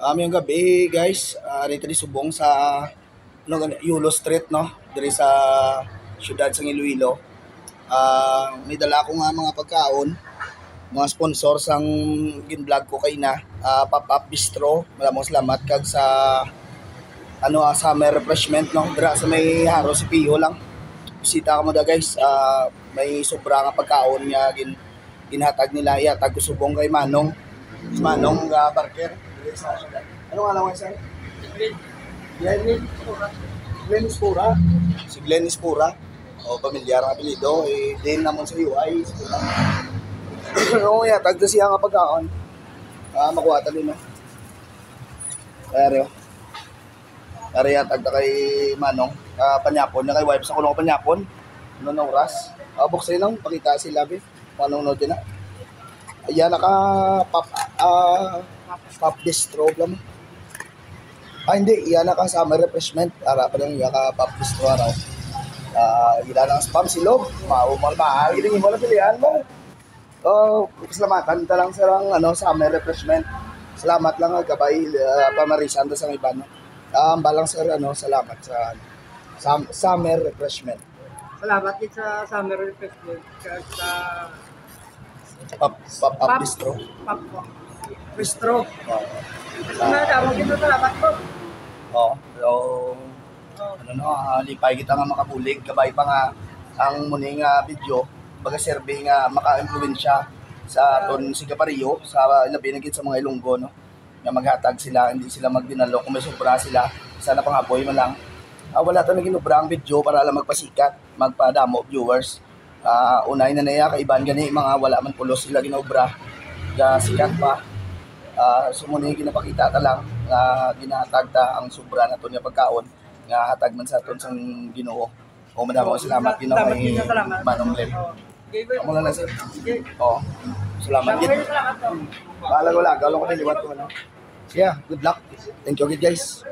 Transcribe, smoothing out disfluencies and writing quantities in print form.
Yung gabi guys, rito di subong sa Yulo Street no, diri sa syudad sa Iloilo. May dala ako nga mga pagkaon, mga sponsor sang gin-vlog ko kay na, Pop-Up Bistro. Maraming salamat kag sa summer refreshment no, dira sa may haro si Pio lang. Bisita ka mo da guys, may sobra nga pagkaon nga ginhatag nila, ihatag ko subong kay Manong. Si Manong Barker. Ano nga lang sir? Glenn Ispura. Si Glenn Ispura. O pamilyar ang apelido. Din naman sa UI. Oo, tagda siya nga pagkaon. Makuha tali no. Pero tagda kay Manong. Panyapon na kay wife sa kulong panyapon. Ano na oras? Buksan lang. Pakita si Labi. Manong no din na. Ayan, Pop Bistro lang. Hindi, iyan ka summer refreshment. Para pa lang iyan ka Pop Bistro araw. Ilan ang spam silog. Mahal. Iling mo na pilihan mo. Salamatan ta lang sa summer refreshment. Salamat lang gabay pamarisan ta sa iba no. Balang sir salamat sa summer refreshment. Salamat din sa summer refreshment sa Pop Bistro. Pop Bistro. Damo din salamat po. Lipay kita nga makabulig, kabay pa nga ang muning video, baga survey nga maka-influensya sa ton Sigaparillo, sa labi na sa mga Ilonggo, no? Na maghatag sila, hindi sila magdinalo, kung may sobra sila, sana pangaboy man lang. Wala ito naging obra ang video para lang magpasikat, magpadamo viewers. Unay na naya, kaiban gani, mga wala man pulos sila ginobra, sikat pa. Sumunod ginapakita ta lang nga ginahatag ta ang sobra na to nga pagkaon nga hatag man sa ton sang Ginoo. Madamo salamat Ginoo kay Manong Glenn. Amo lang sir. Salamat gid. Bahala ko lang, gawlo ko din liwat ko ano. Good luck. Thank you guys.